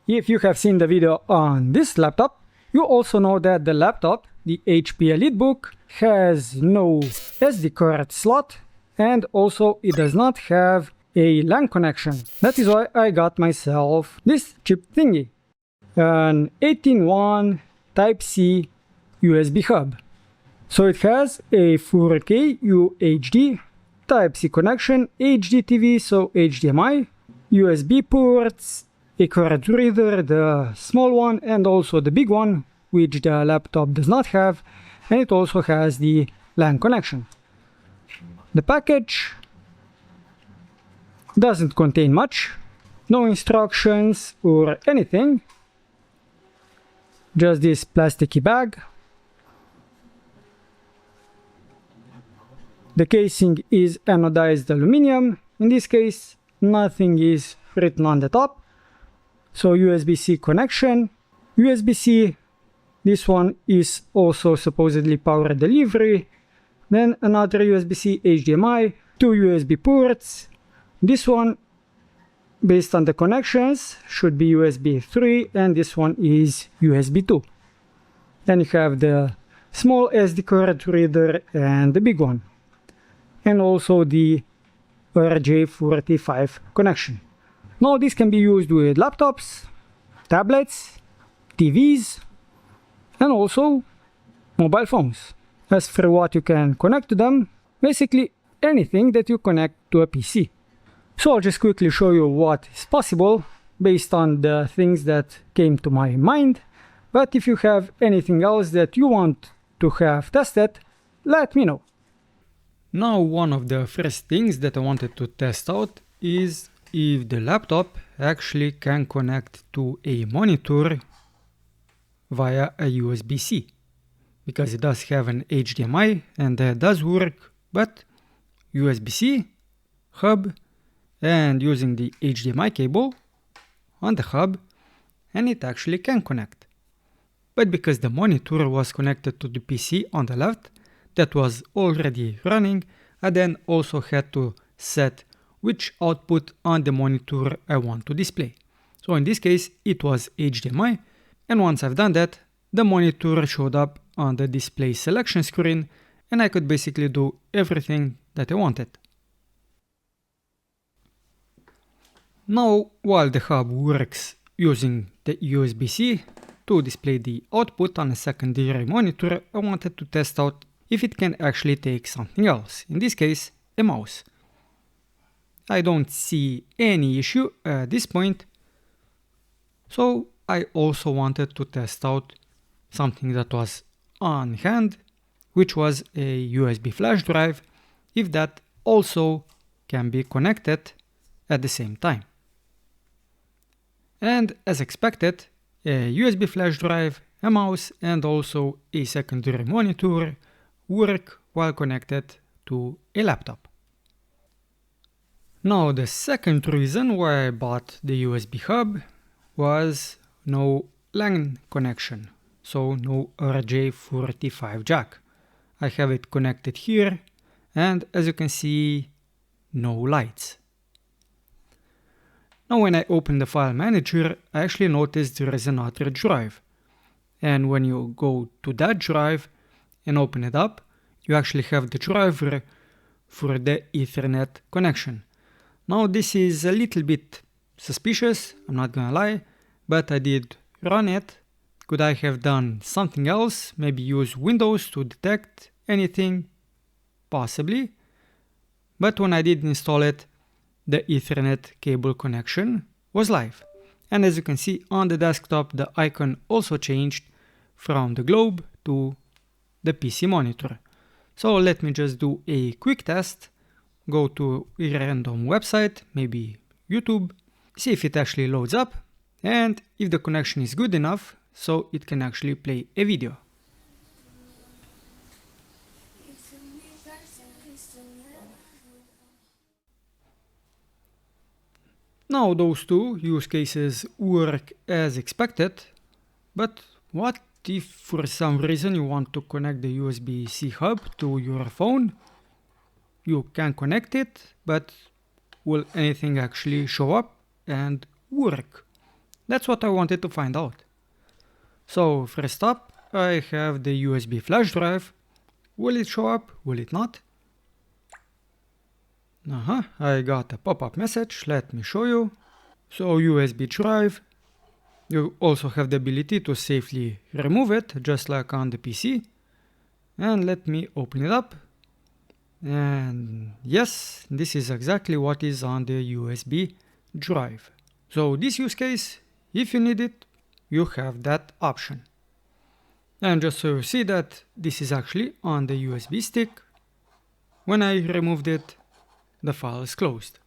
If you have seen the video on this laptop, you also know that the laptop, the HP EliteBook, has no SD card slot, and also it does not have a LAN connection. That is why I got myself this cheap thingy, an 18-1 Type-C USB hub. So it has a 4K UHD Type-C connection, HD TV, so HDMI, USB ports, a card reader, the small one and also the big one, which the laptop does not have, and it also has the LAN connection. The package doesn't contain much, no instructions or anything, just this plasticky bag. The casing is anodized aluminum. In this case, nothing is written on the top. So USB-C connection, USB-C, this one is also supposedly power delivery, then another USB-C HDMI, two USB ports. This one, based on the connections, should be USB 3 and this one is USB 2. Then you have the small SD card reader and the big one. And also the RJ45 connection. Now this can be used with laptops, tablets, TVs, and also mobile phones. As for what you can connect to them, basically anything that you connect to a PC. So I'll just quickly show you what is possible based on the things that came to my mind. But if you have anything else that you want to have tested, let me know. Now, one of the first things that I wanted to test out is if the laptop actually can connect to a monitor via a USB-C. Because it does have an HDMI and that does work, but USB-C hub and using the HDMI cable on the hub, and it actually can connect. But because the monitor was connected to the PC on the left, that was already running, I then also had to set which output on the monitor I want to display. So in this case, it was HDMI, and once I've done that, the monitor showed up on the display selection screen, and I could basically do everything that I wanted. Now, while the hub works using the USB-C to display the output on a secondary monitor, I wanted to test out if it can actually take something else, in this case, a mouse. I don't see any issue at this point, so I also wanted to test out something that was on hand, which was a USB flash drive, if that also can be connected at the same time. And as expected, a USB flash drive, a mouse and also a secondary monitor work while connected to a laptop. Now the second reason why I bought the USB hub was no LAN connection, so no RJ45 jack. I have it connected here and as you can see, no lights. Now when I open the file manager, I actually noticed there is another drive. And when you go to that drive and open it up, you actually have the driver for the Ethernet connection. Now this is a little bit suspicious, I'm not gonna lie, but I did run it. Could I have done something else? Maybe use Windows to detect anything? Possibly. But when I did install it, the Ethernet cable connection was live. And as you can see on the desktop, the icon also changed from the globe to the PC monitor. So let me just do a quick test. Go to a random website, maybe YouTube, see if it actually loads up and if the connection is good enough so it can actually play a video. Now those two use cases work as expected, but what if for some reason you want to connect the USB-C hub to your phone? You can connect it, but will anything actually show up and work? That's what I wanted to find out. So first up, I have the USB flash drive. Will it show up? Will it not? I got a pop-up message. Let me show you. So USB drive. You also have the ability to safely remove it, just like on the PC. And let me open it up. And yes, this is exactly what is on the USB drive. So this use case, if you need it, you have that option. And just so you see that this is actually on the USB stick. When I removed it, the file is closed.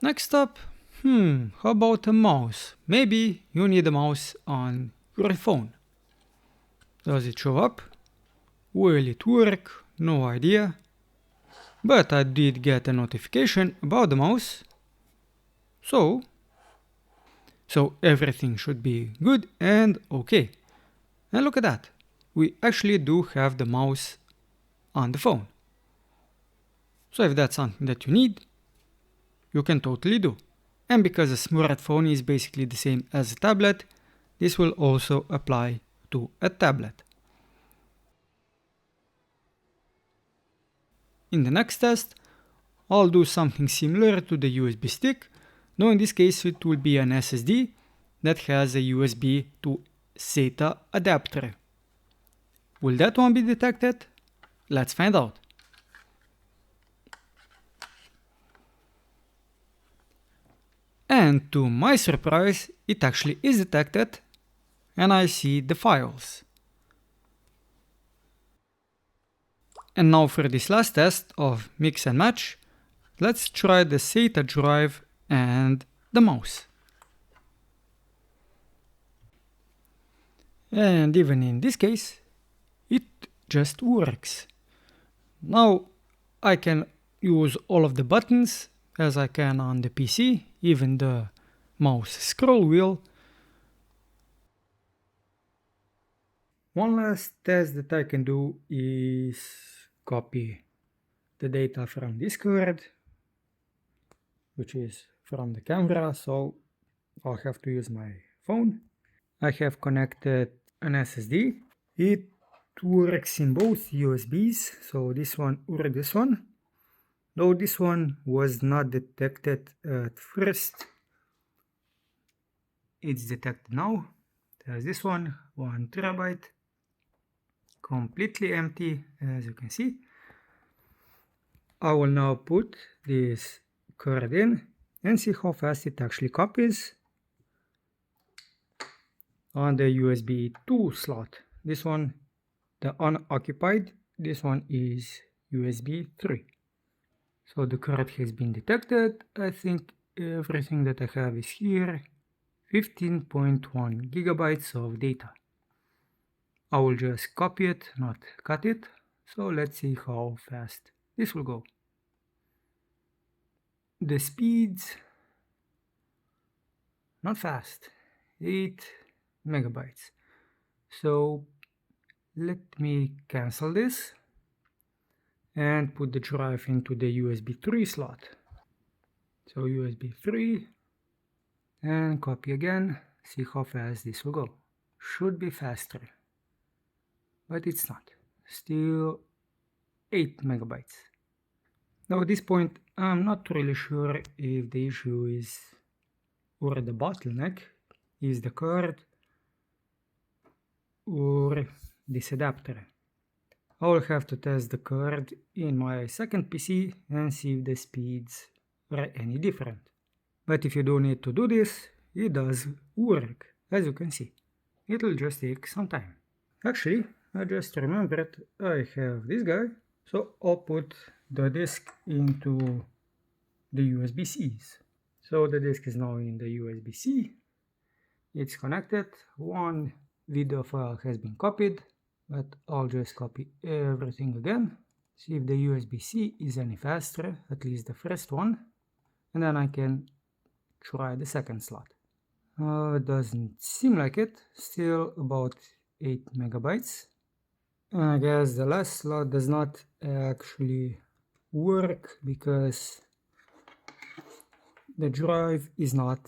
Next up, how about a mouse? Maybe you need a mouse on your phone. Does it show up? Will it work? No idea. But I did get a notification about the mouse. So everything should be good and okay. And look at that. We actually do have the mouse on the phone. So if that's something that you need, you can totally do. And because a smartphone is basically the same as a tablet, this will also apply to a tablet. In the next test, I'll do something similar to the USB stick, though in this case it will be an SSD that has a USB to SATA adapter. Will that one be detected? Let's find out. And to my surprise, it actually is detected, and I see the files. And now for this last test of mix and match, let's try the SATA drive and the mouse. And even in this case, it just works. Now I can use all of the buttons as I can on the PC, even the mouse scroll wheel. One last test that I can do is copy the data from Discord, which is from the camera, so I'll have to use my phone. I have connected an SSD. It works in both USBs, so this one or this one. Though this one was not detected at first, it's detected now. There's this one, 1 terabyte, completely empty, as you can see. I will now put this card in and see how fast it actually copies on the USB 2 slot. This one, the unoccupied, this one is USB 3. So the card has been detected. I think everything that I have is here. 15.1 gigabytes of data. I will just copy it, not cut it. So let's see how fast this will go. The speeds, not fast, 8 megabytes. So let me cancel this and put the drive into the USB 3 slot. So USB 3 and copy again, see how fast this will go. Should be faster, but it's not. Still 8 megabytes. Now at this point, I'm not really sure if the issue is, or the bottleneck is the card or this adapter. I will have to test the card in my second PC and see if the speeds are any different. But if you don't need to do this, it does work, as you can see. It will just take some time. Actually, I just remembered I have this guy, so I'll put the disk into the USB-Cs. So the disk is now in the USB-C. It's connected. One video file has been copied, but I'll just copy everything again. See if the USB-C is any faster, at least the first one. And then I can try the second slot. It doesn't seem like it. Still about 8 megabytes. And I guess the last slot does not actually work because the drive is not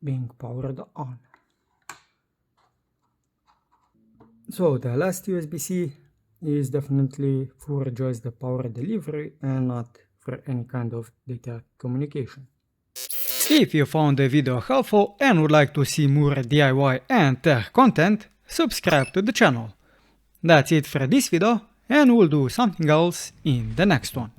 being powered on. So the last USB-C is definitely for just the power delivery and not for any kind of data communication. If you found the video helpful and would like to see more DIY and tech content, subscribe to the channel. That's it for this video, and we'll do something else in the next one.